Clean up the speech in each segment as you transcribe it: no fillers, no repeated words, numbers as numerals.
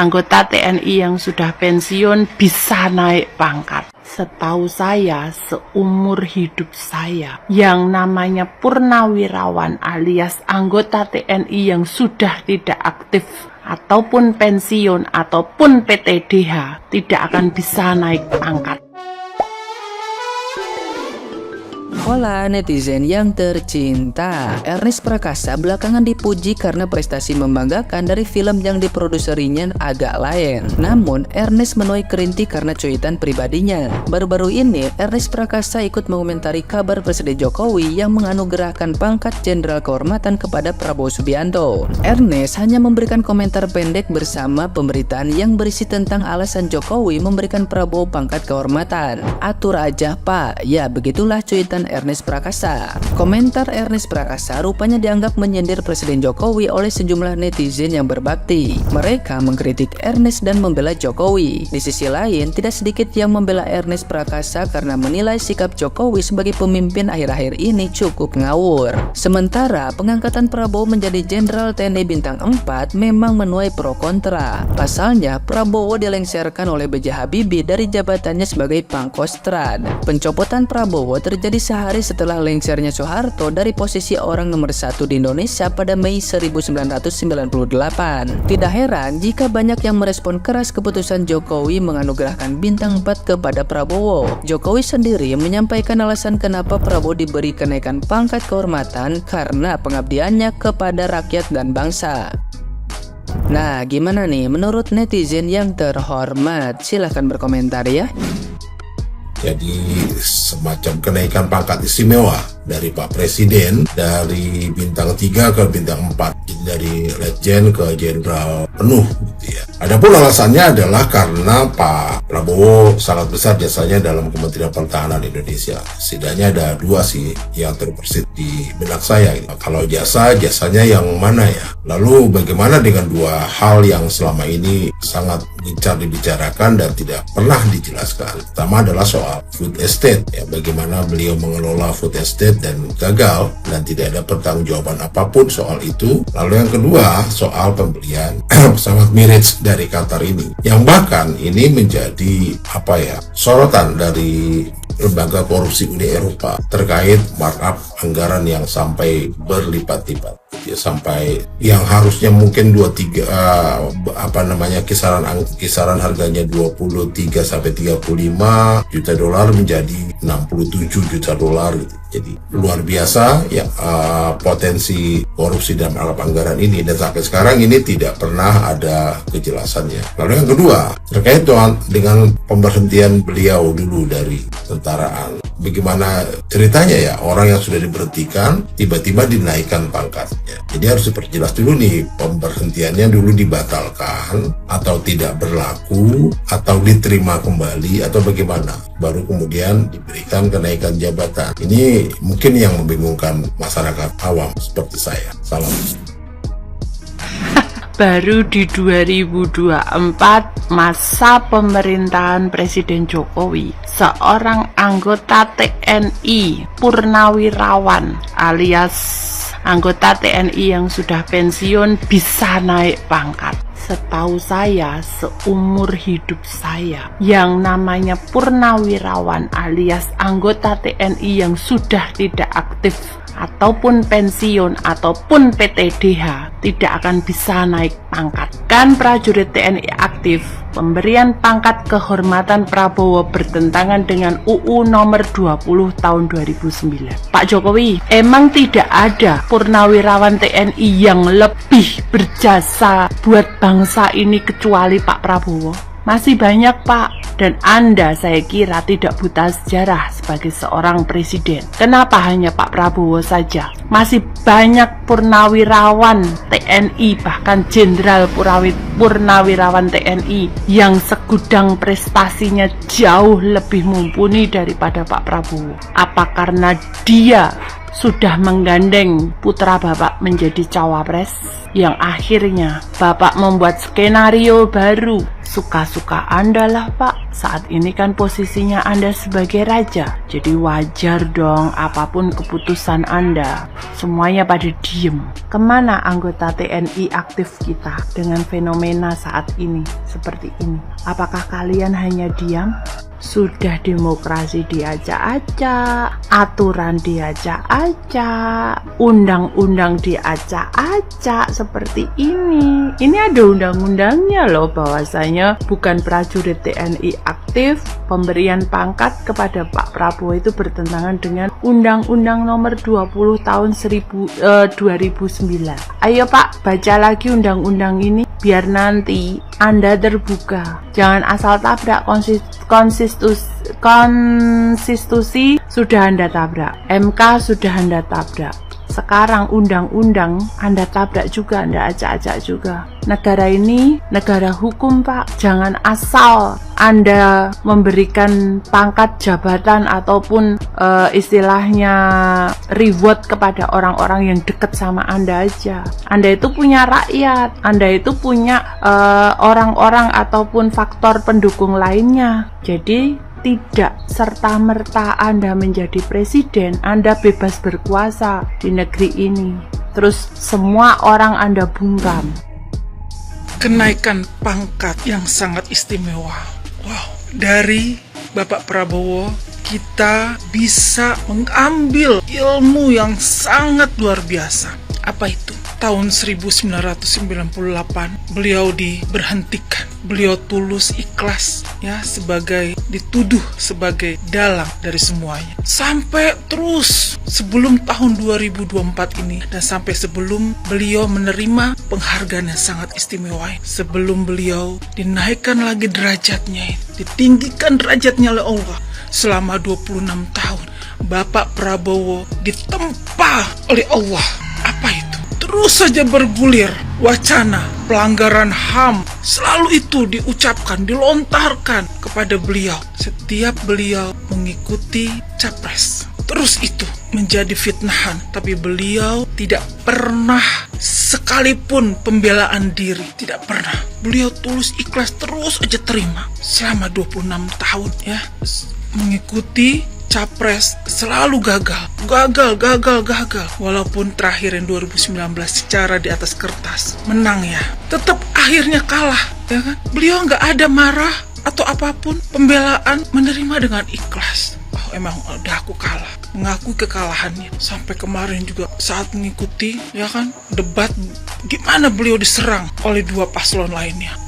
anggota TNI yang sudah pensiun bisa naik pangkat. Setahu saya, seumur hidup saya, yang namanya purnawirawan alias anggota TNI yang sudah tidak aktif ataupun pensiun ataupun PTDH tidak akan bisa naik pangkat. Hola netizen yang tercinta, Ernest Prakasa belakangan dipuji karena prestasi membanggakan dari film yang diproduserinya agak lain. Namun Ernest menuai kritik karena cuitan pribadinya. Baru-baru ini Ernest Prakasa ikut mengomentari kabar Presiden Jokowi yang menganugerahkan pangkat Jenderal Kehormatan kepada Prabowo Subianto. Ernest hanya memberikan komentar pendek bersama pemberitaan yang berisi tentang alasan Jokowi memberikan Prabowo pangkat kehormatan. Atur aja Pak, ya begitulah cuitan Ernest Prakasa. Komentar Ernest Prakasa rupanya dianggap menyindir Presiden Jokowi oleh sejumlah netizen yang berbakti. Mereka mengkritik Ernest dan membela Jokowi. Di sisi lain, tidak sedikit yang membela Ernest Prakasa karena menilai sikap Jokowi sebagai pemimpin akhir-akhir ini cukup ngawur. Sementara pengangkatan Prabowo menjadi Jenderal TNI Bintang 4 memang menuai pro kontra. Pasalnya, Prabowo dilengserkan oleh B.J. Habibie dari jabatannya sebagai Pangkostrad. Pencopotan Prabowo terjadi sehari setelah lengsernya Soeharto dari posisi orang nomor 1 di Indonesia pada Mei 1998. Tidak heran jika banyak yang merespon keras keputusan Jokowi menganugerahkan bintang 4 kepada Prabowo. Jokowi sendiri menyampaikan alasan kenapa Prabowo diberi kenaikan pangkat kehormatan karena pengabdiannya kepada rakyat dan bangsa. Nah, gimana nih menurut netizen yang terhormat? Silahkan berkomentar ya. Jadi semacam kenaikan pangkat istimewa dari Pak Presiden dari bintang 3 ke bintang 4, dari Letjen ke Jenderal penuh gitu ya. Adapun alasannya adalah karena Pak Prabowo sangat besar jasanya dalam Kementerian Pertahanan Indonesia. Setidaknya ada 2 sih yang terbersit di benak saya. Kalau jasanya yang mana ya? Lalu bagaimana dengan 2 hal yang selama ini sangat gencar dibicarakan dan tidak pernah dijelaskan? Pertama adalah soal food estate, ya, bagaimana beliau mengelola food estate dan gagal dan tidak ada pertanggungjawaban apapun soal itu. Lalu yang kedua soal pembelian pesawat Emirates dari Qatar ini, yang bahkan ini menjadi sorotan dari lembaga korupsi Uni Eropa terkait markup anggaran yang sampai berlipat-lipat, ya, sampai yang harusnya mungkin kisaran harganya 23 sampai 35 juta dolar menjadi 67 juta dolar gitu. Jadi luar biasa ya potensi korupsi dalam markup anggaran ini, dan sampai sekarang ini tidak pernah ada kejelasannya. Lalu yang kedua terkait dengan pemberhentian beliau dulu dari tentaraan. Bagaimana ceritanya ya, orang yang sudah diberhentikan tiba-tiba dinaikkan pangkatnya. Jadi harus diperjelas dulu nih, pemberhentiannya dulu dibatalkan atau tidak berlaku atau diterima kembali atau bagaimana, baru kemudian diberikan kenaikan jabatan. Ini mungkin yang membingungkan masyarakat awam seperti saya. Salam. Baru di 2024 masa pemerintahan Presiden Jokowi, seorang anggota TNI purnawirawan alias anggota TNI yang sudah pensiun bisa naik pangkat. Setahu saya, seumur hidup saya, yang namanya purnawirawan alias anggota TNI yang sudah tidak aktif ataupun pensiun ataupun PTDH tidak akan bisa naik pangkat. Kan prajurit TNI aktif, pemberian pangkat kehormatan Prabowo bertentangan dengan UU nomor 20 tahun 2009. Pak Jokowi, emang tidak ada purnawirawan TNI yang lebih berjasa buat bangsa ini kecuali Pak Prabowo? Masih banyak Pak, dan Anda saya kira tidak buta sejarah sebagai seorang presiden. Kenapa hanya Pak Prabowo saja? Masih banyak purnawirawan TNI, bahkan Jenderal Purnawirawan TNI yang segudang prestasinya jauh lebih mumpuni daripada Pak Prabowo. Apa karena dia sudah menggandeng putra Bapak menjadi cawapres, yang akhirnya Bapak membuat skenario baru suka-suka Anda lah Pak. Saat ini kan posisinya Anda sebagai raja, jadi wajar dong apapun keputusan Anda. Semuanya pada diem. Kemana anggota TNI aktif kita dengan fenomena saat ini seperti ini? Apakah kalian hanya diam? Sudah demokrasi diacak-acak, aturan diacak-acak, undang-undang diacak-acak seperti ini. Ini ada undang-undangnya loh, bahwasanya bukan prajurit TNI aktif, pemberian pangkat kepada Pak Prabowo itu bertentangan dengan Undang-Undang nomor 20 tahun 2009. Ayo Pak, baca lagi undang-undang ini biar nanti Anda terbuka. Jangan asal tabrak konstitusi sudah Anda tabrak, MK sudah Anda tabrak. Sekarang undang-undang Anda tabrak juga, Anda acak-acak juga. Negara ini negara hukum Pak. Jangan asal Anda memberikan pangkat jabatan ataupun istilahnya reward kepada orang-orang yang dekat sama Anda aja. Anda itu punya rakyat, Anda itu punya orang-orang ataupun faktor pendukung lainnya. Jadi tidak serta-merta Anda menjadi presiden, Anda bebas berkuasa di negeri ini. Terus semua orang Anda bungkam. Kenaikan pangkat yang sangat istimewa. Wow, dari Bapak Prabowo kita bisa mengambil ilmu yang sangat luar biasa. Apa itu? Tahun 1998 beliau diberhentikan. Beliau tulus ikhlas ya, sebagai dituduh sebagai dalang dari semuanya. Sampai terus sebelum tahun 2024 ini, dan sampai sebelum beliau menerima penghargaan yang sangat istimewa. Sebelum beliau dinaikkan lagi derajatnya, ditinggikan derajatnya oleh Allah selama 26 tahun. Bapak Prabowo ditempa oleh Allah. Apa itu? Terus saja bergulir wacana pelanggaran HAM. Selalu itu diucapkan, dilontarkan kepada beliau setiap beliau mengikuti capres. Terus itu menjadi fitnahan, tapi beliau tidak pernah sekalipun pembelaan diri, tidak pernah. Beliau tulus ikhlas, terus aja terima selama 26 tahun ya, mengikuti capres. Selalu gagal. Walaupun terakhir yang 2019 secara di atas kertas menang ya, tetap akhirnya kalah ya kan. Beliau nggak ada marah atau apapun, pembelaan menerima dengan ikhlas. Oh, emang udah aku kalah, mengakui kekalahannya. Sampai kemarin juga saat mengikuti ya kan debat, gimana beliau diserang oleh dua paslon lainnya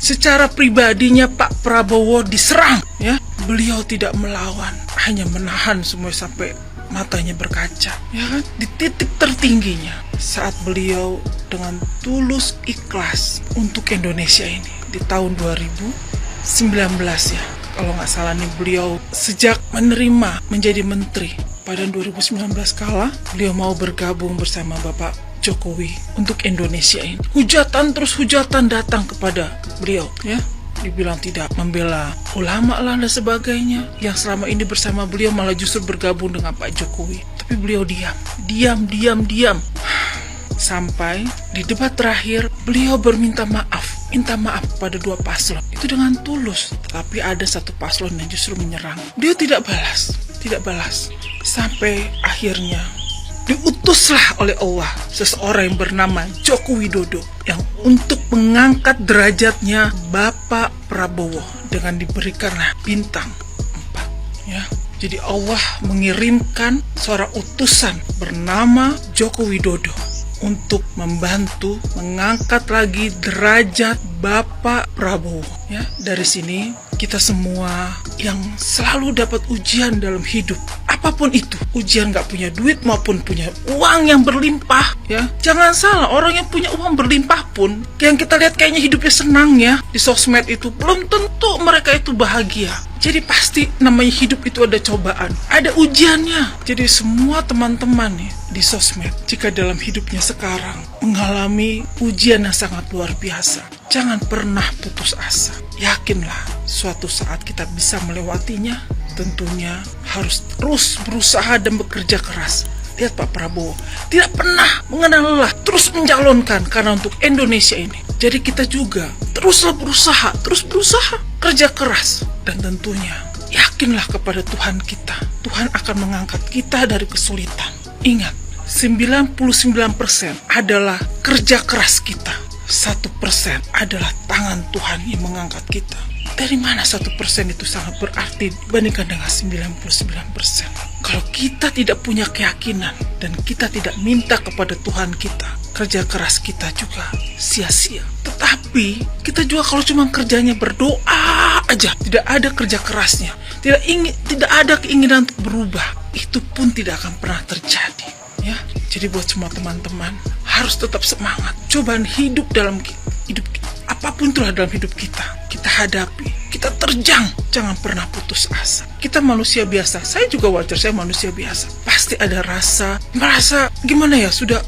secara pribadinya Pak Prabowo diserang ya. Beliau tidak melawan, hanya menahan semua sampai matanya berkaca ya kan. Di titik tertingginya saat beliau dengan tulus ikhlas untuk Indonesia ini di tahun 2019 ya, kalau nggak salah nih, beliau sejak menerima menjadi menteri pada 2019 kala, beliau mau bergabung bersama Bapak Jokowi untuk Indonesia ini. Hujatan terus hujatan datang kepada beliau ya, dibilang tidak membela ulama lah dan sebagainya, yang selama ini bersama beliau malah justru bergabung dengan Pak Jokowi. Tapi beliau diam sampai di debat terakhir beliau minta maaf pada dua paslon itu dengan tulus. Tapi ada satu paslon yang justru menyerang, beliau tidak balas sampai akhirnya diutuslah oleh Allah seseorang yang bernama Joko Widodo yang untuk mengangkat derajatnya Bapak Prabowo dengan diberikanlah bintang 4 ya. Jadi Allah mengirimkan seorang utusan bernama Joko Widodo untuk membantu mengangkat lagi derajat Bapak Prabowo ya. Dari sini kita semua yang selalu dapat ujian dalam hidup, apapun itu, ujian gak punya duit maupun punya uang yang berlimpah ya. Jangan salah, orang yang punya uang berlimpah pun, yang kita lihat kayaknya hidupnya senang ya di sosmed itu, belum tentu mereka itu bahagia. Jadi pasti namanya hidup itu ada cobaan, ada ujiannya. Jadi semua teman-teman nih di sosmed, jika dalam hidupnya sekarang mengalami ujian yang sangat luar biasa, jangan pernah putus asa. Yakinlah suatu saat kita bisa melewatinya. Tentunya harus terus berusaha dan bekerja keras. Lihat Pak Prabowo, tidak pernah mengenal lelah, terus mencalonkan karena untuk Indonesia ini. Jadi kita juga teruslah berusaha, terus berusaha, kerja keras. Dan tentunya, yakinlah kepada Tuhan kita. Tuhan akan mengangkat kita dari kesulitan. Ingat, 99% adalah kerja keras kita. 1% adalah tangan Tuhan yang mengangkat kita. Dari mana 1% itu sangat berarti dibandingkan dengan 99%? Kalau kita tidak punya keyakinan dan kita tidak minta kepada Tuhan kita, kerja keras kita juga sia-sia. Tetapi kita juga kalau cuma kerjanya berdoa aja, tidak ada kerja kerasnya, tidak ada keinginan untuk berubah, itu pun tidak akan pernah terjadi. Ya, jadi buat semua teman-teman harus tetap semangat. Cobaan hidup dalam hidup kita, apapun itulah dalam hidup kita hadapi, kita terjang, jangan pernah putus asa. Kita manusia biasa, saya juga wajar, saya manusia biasa. Pasti ada merasa gimana ya, sudah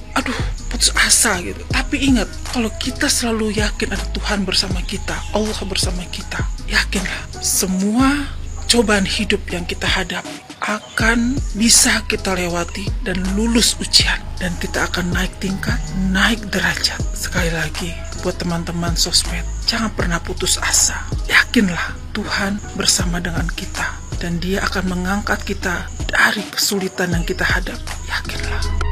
putus asa gitu. Tapi ingat, kalau kita selalu yakin ada Tuhan bersama kita, Allah bersama kita, yakinlah semua cobaan hidup yang kita hadapi akan bisa kita lewati dan lulus ujian, dan kita akan naik tingkat, naik derajat. Sekali lagi, buat teman-teman sosmed, jangan pernah putus asa. Yakinlah Tuhan bersama dengan kita, dan Dia akan mengangkat kita dari kesulitan yang kita hadapi. Yakinlah.